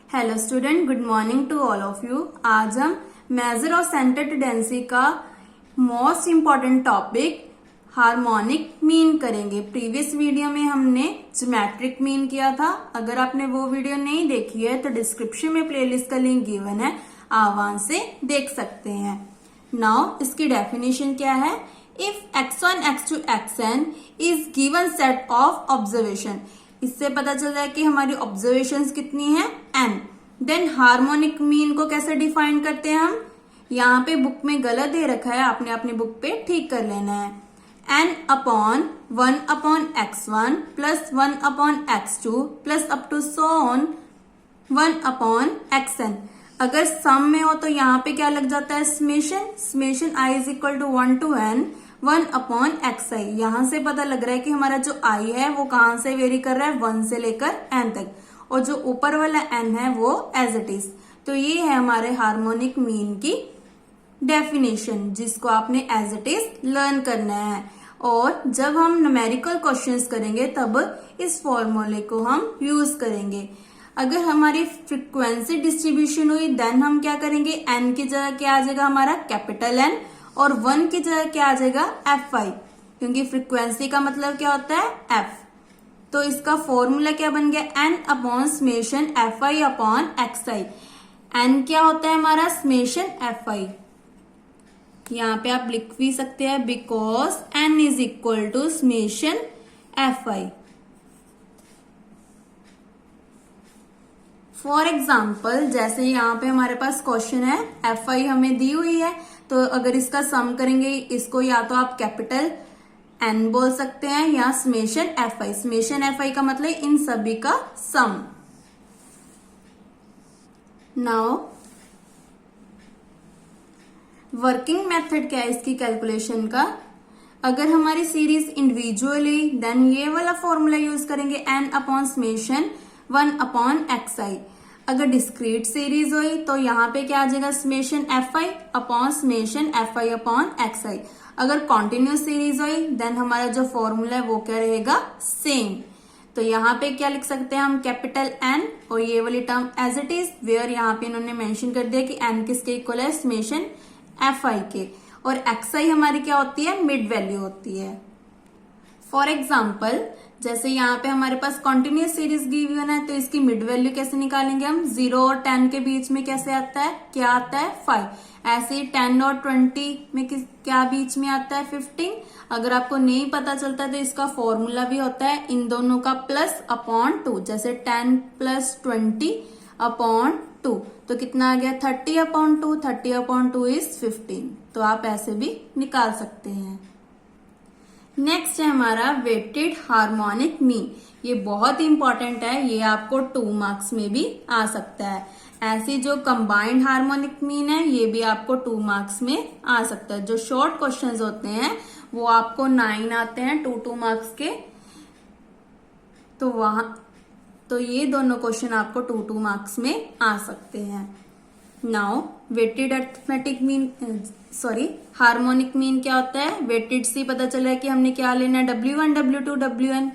Hello student, good morning to all of you. आज हम measure of centre tendency का most important topic harmonic mean करेंगे। Previous video में हमने geometric mean किया था। अगर आपने वो वीडियो नहीं देखी है तो डिस्क्रिप्शन में प्लेलिस्ट का लिंक गिवन है, आप वहां से देख सकते हैं। नाउ इसकी डेफिनेशन क्या है? If x1 x2 xn is given set of observation, इससे पता चल रहा है कि हमारी ऑब्जर्वेशंस कितनी है n। देन हार्मोनिक मीन को कैसे डिफाइन करते हैं हम? यहाँ पे बुक में गलत दे रखा है, आपने अपनी बुक पे ठीक कर लेना है। n upon 1 upon x1 plus 1 upon x2 plus up to so on 1 upon xn। अगर सम में हो तो यहाँ पे क्या लग जाता है? Summation i is equal to 1 to n 1 upon xi। यहां से पता लग रहा है कि हमारा जो i है वो कहां से वेरी कर रहा है? 1 से लेकर n तक, और जो ऊपर वाला n है वो एज इट इज। तो ये है हमारे हार्मोनिक मीन की डेफिनेशन, जिसको आपने एज इट इज लर्न करना है। और जब हम न्यूमेरिकल क्वेश्चंस करेंगे तब इस फॉर्मूले को हम यूज करेंगे। अगर हमारी फ्रीक्वेंसी डिस्ट्रीब्यूशन हुई देन हम क्या करेंगे? n की जगह क्या आ जाएगा? हमारा कैपिटल N, और 1 की जगह क्या आ जाएगा? fi, क्योंकि फ्रीक्वेंसी का मतलब क्या होता है? f। तो इसका फॉर्मूला क्या बन गया? n upon summation fi upon xi। n क्या होता है हमारा? Summation fi। यहाँ पे आप लिख भी सकते हैं because n is equal to summation fi। For example, जैसे यहाँ पे हमारे पास क्वेश्चन है, fi हमें दी हुई है, तो अगर इसका सम करेंगे, इसको या तो आप कैपिटल n बोल सकते हैं या समेशन fi। समेशन fi का मतलब इन सभी का सम। नाउ वर्किंग मेथड क्या है इसकी कैलकुलेशन का? अगर हमारी सीरीज इंडिविजुअली देन ये वाला फॉर्मूला यूज करेंगे, n upon summation 1 upon xi। अगर डिस्क्रीट सीरीज हुई तो यहाँ पे क्या आ जाएगा? Summation fi upon summation fi upon xi। अगर कॉन्टिन्यूस सीरीज हुई देन हमारा जो फॉर्मूला है वो क्या रहेगा? सेम। तो यहाँ पे क्या लिख सकते हैं हम? कैपिटल N और ये वाली term as it is, where यहाँ पे इन्होंने मेंशन कर दिया कि n किसके इक्वल है? समेशन fi के। और xi हमारी क्या होती है? मिड वैल्यू होती है। फॉर एग्जाम्पल, जैसे यहाँ पे हमारे पास कॉन्टिन्यूस सीरीज गिवन है, तो इसकी मिड वैल्यू कैसे निकालेंगे हम? 0 और 10 के बीच में कैसे आता है? क्या आता है? 5। ऐसे ही 10 और 20 में क्या बीच में आता है? 15। अगर आपको नहीं पता चलता तो इसका फॉर्मूला भी होता है इन दोनों का प्लस अपॉन 2। जैसे 10 प्लस 20 अपॉन 2, तो कितना आ गया? 30 अपॉन 2। 30 upon 2 is 15। तो आप ऐसे भी निकाल सकते हैं। नेक्स्ट है हमारा वेटेड हार्मोनिक मीन। ये बहुत इंपॉर्टेंट है, ये आपको 2 मार्क्स में भी आ सकता है। ऐसी जो कंबाइंड हार्मोनिक मीन है ये भी आपको 2 मार्क्स में आ सकता है। जो शॉर्ट क्वेश्चंस होते हैं वो आपको 9 आते हैं 2 मार्क्स के। तो ये दोनों क्वेश्चन आपको 2 मार्क्स में आ सकते हैं। Now weighted arithmetic mean harmonic mean क्या होता है? वेटेड से पता चला है कि हमने क्या लेना है? W1 W2 Wn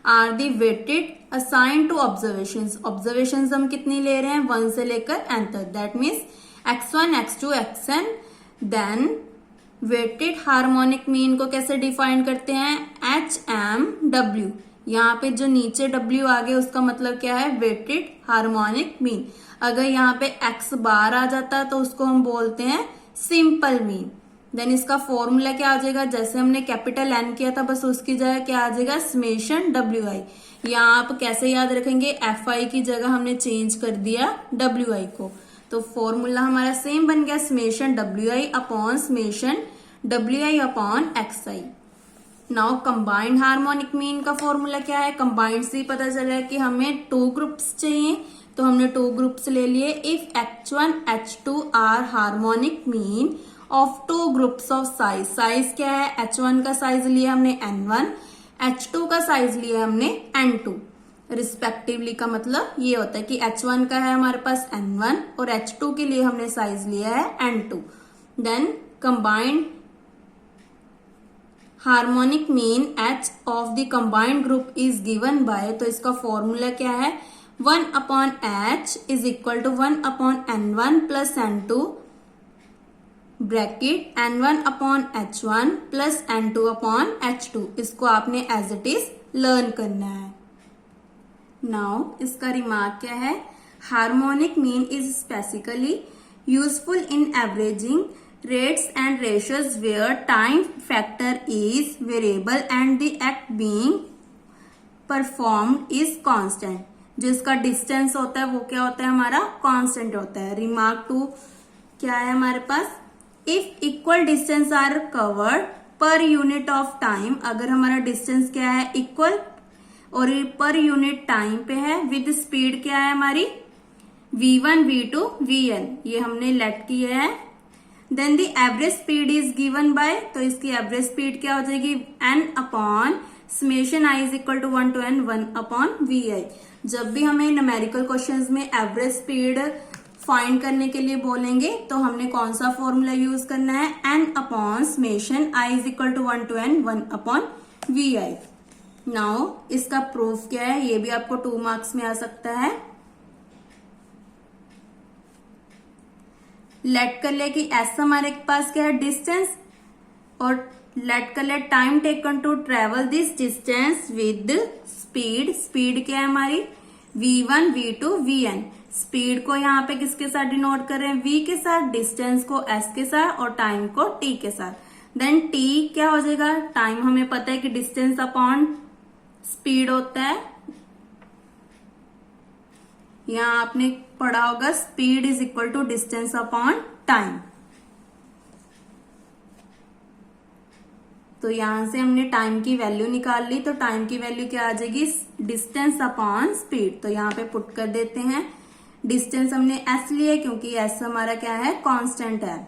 are the weighted assign to observations. Observations हम कितनी ले रहे हैं? 1 से लेकर n तक। That means x1 x2 xn। Then weighted harmonic mean को कैसे डिफाइन करते हैं? HMW। यहाँ पे जो नीचे W आ गया उसका मतलब क्या है? Weighted harmonic mean. अगर यहाँ पे x बार आ जाता है तो उसको हम बोलते हैं सिंपल मीन। देन इसका फॉर्मूला क्या आ जाएगा? जैसे हमने कैपिटल N किया था बस उसकी जगह क्या आ जाएगा? Summation WI। यहाँ आप कैसे याद रखेंगे? FI की जगह हमने चेंज कर दिया WI को, तो फॉर्मूला हमारा सेम बन गया, summation WI upon summation WI upon XI। Now combined harmonic mean का फॉर्मूला क्या है? कंबाइंड से पता चला है कि हमें 2 ग्रुप्स चाहिए, तो हमने 2 ग्रुप्स ले लिए। If H1 H2 are harmonic mean of 2 groups of size. Size क्या है? H1 का साइज लिया हमने N1, H2 का साइज लिया हमने N2 रिस्पेक्टिवली। का मतलब ये होता है कि H1 का है हमारे पास N1 और H2 के लिए हमने साइज लिया है N2। Then combined harmonic mean H of the combined group is given by, तो इसका फॉर्मूला क्या है? 1/h is equal to 1/n1 plus n2 bracket n1/h1 plus n2/h2। इसको आपने एज इट इज लर्न करना है। नाउ इसका रिमार्क क्या है? Harmonic mean is specifically useful in averaging rates and ratios where time factor is variable and the act being performed is constant। जो इसका distance होता है वो क्या होता है? हमारा कांस्टेंट होता है। रिमार्क 2 क्या है हमारे पास? If equal distance are covered per unit of time, अगर हमारा डिस्टेंस क्या है? इक्वल, और पर यूनिट टाइम पे है, विद स्पीड क्या है हमारी? v1 v2 vn, ये हमने लेट किया है। Then the average speed is given by, तो इसकी एवरेज स्पीड क्या हो जाएगी? n upon summation i is equal to 1 to n 1/vi। जब भी हमें न्यूमेरिकल क्वेश्चंस में एवरेज स्पीड फाइंड करने के लिए बोलेंगे तो हमने कौन सा फॉर्मूला यूज करना है? n upon summation i is equal to 1 to n 1/vi। Now इसका प्रूफ क्या है? ये भी आपको 2 मार्क्स में आ सकता है। लेट कर ले कि एस हमारे पास क्या है? डिस्टेंस, और लेट कर ले time taken to travel this distance with speed. Speed क्या है हमारी? v1 v2 vn। स्पीड को यहाँ पे किसके साथ डिनोट कर रहे हैं? v के साथ, डिस्टेंस को s के साथ और टाइम को t के साथ। देन t क्या हो जाएगा? टाइम हमें पता है कि डिस्टेंस अपॉन स्पीड होता है। यहां आपने पढ़ा होगा speed is equal to distance upon time. तो यहां से हमने टाइम की वैल्यू निकाल ली, तो टाइम की वैल्यू क्या आ जाएगी? Distance upon speed. तो यहां पे पुट कर देते हैं। डिस्टेंस हमने s लिया क्योंकि s हमारा क्या है? कांस्टेंट है।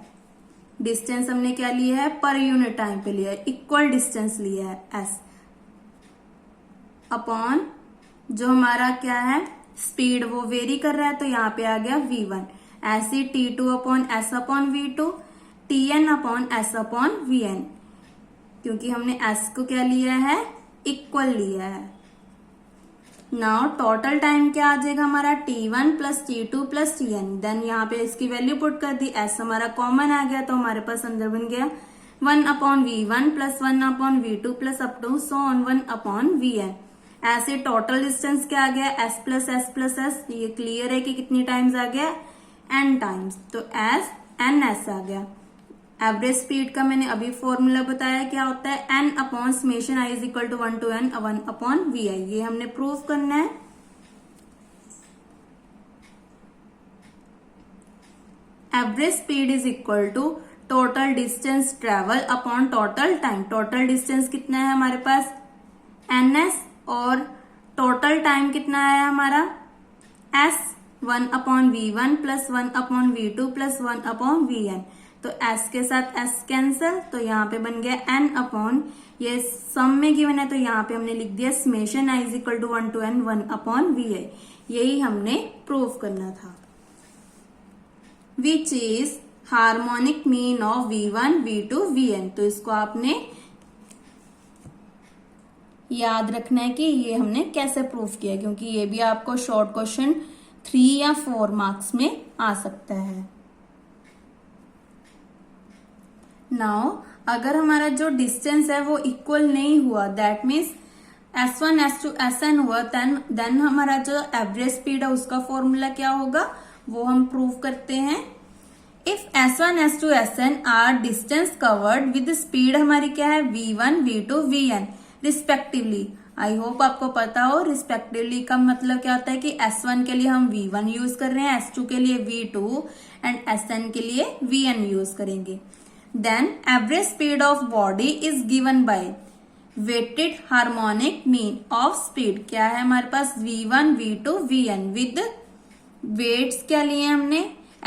डिस्टेंस हमने क्या लिया है? पर यूनिट टाइम पे लिया है, इक्वल डिस्टेंस लिया है s अपॉन जो हमारा क्या है? स्पीड वो वेरी कर रहा है, तो यहाँ पे आ गया v1। ऐसे t2 upon s upon v2, tn upon s upon vn, क्योंकि हमने s को क्या लिया है? इक्वल लिया है। नाउ टोटल टाइम क्या आ जाएगा हमारा? t1 plus t2 plus tn। Then यहाँ पे इसकी वैल्यू पुट कर दी, s हमारा कॉमन आ गया तो हमारे पास अंदर बन गया 1/v1 plus 1/v2 plus up to so on 1/vn। ऐसे टोटल डिस्टेंस क्या आ गया? s plus s plus s। ये क्लियर है कि कितनी टाइम्स आ गया? n टाइम्स, तो s ns आ गया। एवरेज स्पीड का मैंने अभी फॉर्मूला बताया क्या होता है? n upon summation i is equal to 1 to n 1/vi। ये हमने प्रूव करना है। Average speed is equal to total distance travel upon total time. Total distance कितना है हमारे पास? ns, और टोटल टाइम कितना आया हमारा? s 1/v1 plus 1/v2 plus 1/vn। तो s के साथ s कैंसल, तो यहाँ पे बन गया n अपॉन, ये सम में गिवन है तो यहाँ पे हमने लिख दिया summation i is equal to 1 to n 1/vi। यही हमने प्रूव करना था। Which is harmonic mean of v1 v2 vn। तो इसको आपने याद रखना है कि ये हमने कैसे प्रूफ किया, क्योंकि ये भी आपको शॉर्ट क्वेश्चन 3 या 4 मार्क्स में आ सकता है। नाउ अगर हमारा जो डिस्टेंस है वो इक्वल नहीं हुआ, that means s1 s2 sn हुआ, देन हमारा जो एवरेज स्पीड है उसका फॉर्मूला क्या होगा वो हम प्रूव करते हैं। If s1 s2 sn are distance covered with speed हमारी क्या है? v1 v2 vn respectively. I hope आपको पता हो रिस्पेक्टिवली का मतलब क्या होता है कि S1 के लिए हम V1 यूज कर रहे हैं, S2 के लिए V2 एंड SN के लिए VN यूज करेंगे। Then average speed of body is given by weighted harmonic mean of speed. क्या है हमारे पास? V1 V2 VN with weights क्या लिए हमने?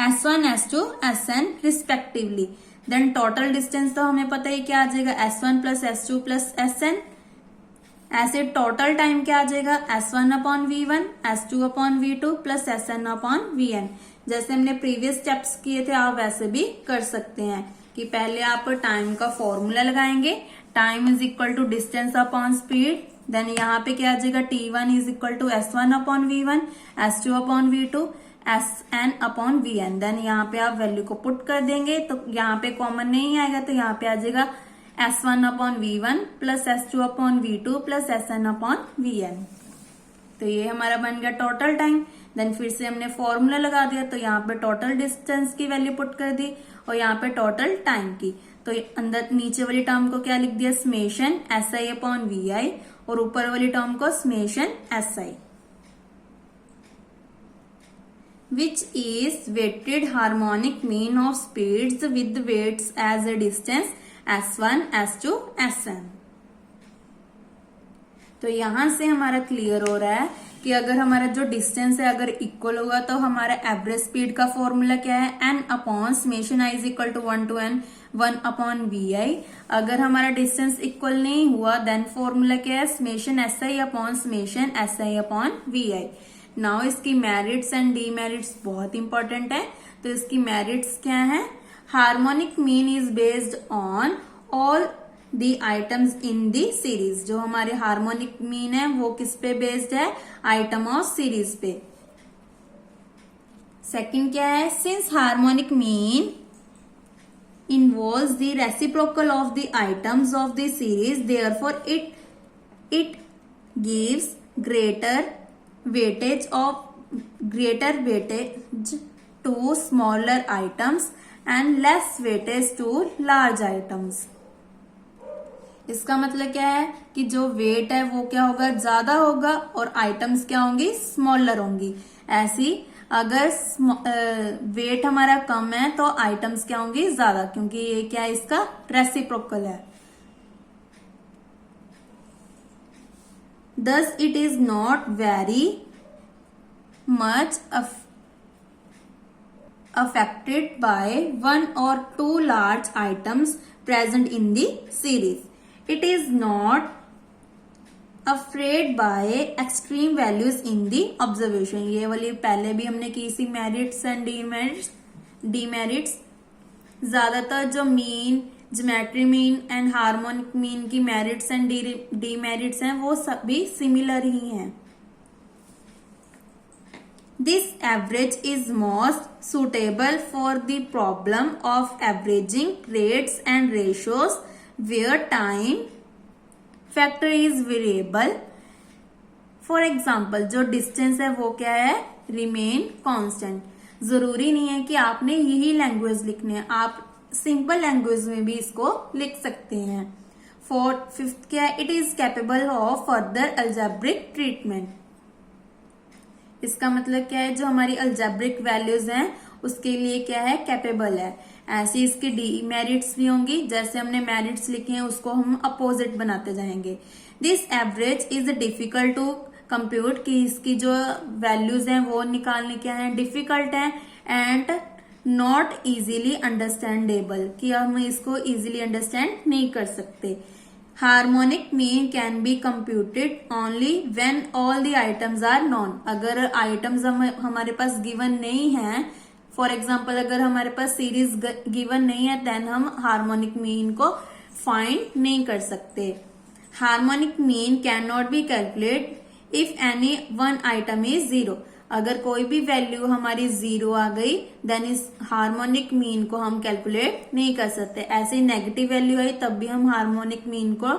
S1 S2 SN respectively. Then total distance तो हमें पता है क्या आ जाएगा? S1 plus S2 plus SN। ऐसे टोटल टाइम क्या आ जाएगा? S1/v1 S2/v2 plus SN/vn। जैसे हमने प्रीवियस स्टेप्स किए थे आप वैसे भी कर सकते हैं कि पहले आप टाइम का फॉर्मूला लगाएंगे, time is equal to distance upon speed, then यहाँ पे क्या आ जाएगा, T1 is equal to S1 upon V1, S2 upon V2, Sn upon Vn। Then यहाँ पे आप वैल्यू को पुट कर देंगे तो यहाँ पे कॉमन नहीं आएगा, तो यहाँ पे आ जाएगा S1 upon V1 plus S2 upon V2 plus Sn upon Vn। तो ये हमारा बन गया टोटल टाइम। देन फिर से हमने फॉर्मूला लगा दिया, तो यहाँ पे टोटल डिस्टेंस की वैल्यू पुट कर दी और यहाँ पे टोटल टाइम की। तो अंदर नीचे वाली टर्म को क्या लिख दिया, समेशन SI अपॉन VI, और ऊपर वाली टर्म को summation SI, which is weighted harmonic mean of speeds with weights as a distance S1, S2, Sn। तो यहां से हमारा क्लियर हो रहा है कि अगर हमारा जो डिस्टेंस है अगर इक्वल होगा तो हमारा एवरेज स्पीड का फॉर्मूला क्या है, n upon summation i is equal to 1 to n 1 upon vi। अगर हमारा डिस्टेंस इक्वल नहीं हुआ देन फॉर्मूला क्या है, summation si upon summation si upon vi। Now इसकी मेरिट्स एंड डीमेरिट्स बहुत इंपॉर्टेंट है। तो इसकी मेरिट्स क्या है, harmonic mean is based on all the items in the series. जो हमारे हार्मोनिक मीन है वो किस पे बेस्ड है, आइटम ऑफ सीरीज पे। सेकंड क्या है, since harmonic mean involves the reciprocal of the items of the series, therefore it gives greater weightage to smaller items and less weightage to large items। इसका मतलब क्या है कि जो वेट है वो क्या होगा, ज्यादा होगा और आइटम्स क्या होंगी, स्मॉलर होंगी। ऐसी अगर वेट हमारा कम है तो आइटम्स क्या होंगी, ज्यादा, क्योंकि ये क्या है, इसका रेसिप्रोकल है। Thus it is not very much affected by one or two large items present in the series। It is not afraid by extreme values in the observation। ये वाली पहले भी हमने की सी मेरिट्स एंड डीमेरिट्स। ज्यादातर जो mean, geometry mean and harmonic mean की merits and demerits हैं वो सभी सिमिलर ही हैं। This average is most suitable for the problem of averaging rates and ratios where time factor is variable। For example, जो distance है वो क्या है, remain constant। जरूरी नहीं है कि आपने यही लैंग्वेज लिखनी है, आप सिंपल लैंग्वेज में भी इसको लिख सकते हैं। फिफ्थ क्या है, it is capable of further algebraic treatment. इसका मतलब क्या है, जो हमारी अलजेब्रिक वैल्यूज हैं उसके लिए क्या है, कैपेबल है। ऐसी इसकी डीमेरिट्स भी होंगी, जैसे हमने मेरिट्स लिखे हैं उसको हम अपोजिट बनाते जाएंगे। This average is difficult to compute, कि इसकी जो वैल्यूज हैं वो निकालने क्या है, डिफिकल्ट है, एंड नॉट इजीली अंडरस्टैंडेबल, कि हम इसको इजीली अंडरस्टैंड नहीं कर सकते। Harmonic mean can be computed only when all the items are non. अगर आइटम्स हमारे पास गिवन नहीं है, फॉर एग्जाम्पल अगर हमारे पास सीरीज गिवन नहीं है, देन हम हार्मोनिक मीन को फाइंड नहीं कर सकते। Harmonic mean can not be calculate if any one item is zero. अगर कोई भी वैल्यू हमारी जीरो आ गई देन इस हार्मोनिक मीन को हम कैलकुलेट नहीं कर सकते। ऐसे नेगेटिव वैल्यू आई तब भी हम हार्मोनिक मीन को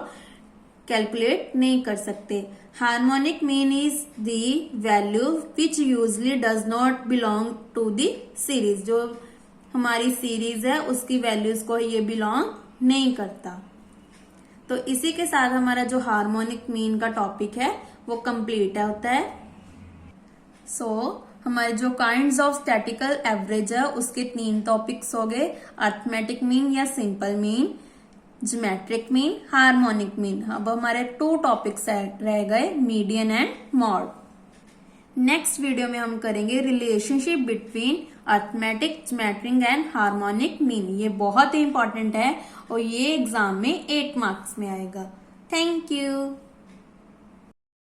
कैलकुलेट नहीं कर सकते। Harmonic mean is the value which usually does not belong to the series. जो हमारी सीरीज है उसकी वैल्यूज को ये बिलोंग नहीं करता। तो इसी के साथ हमारा जो हार्मोनिक मीन का टॉपिक है वो कंप्लीट होता है। हमारे जो काइंड्स ऑफ स्टैटिकल एवरेज है उसके 3 टॉपिक्स हो गए, अर्थमेटिक मीन या simple mean, geometric mean, harmonic mean. अब हमारे 2 टॉपिक्स रह गए, median and mod. Next video में हम करेंगे relationship between arithmetic, geometric and harmonic mean. ये बहुत ही इंपॉर्टेंट है और ये एग्जाम में 8 मार्क्स में आएगा। Thank you.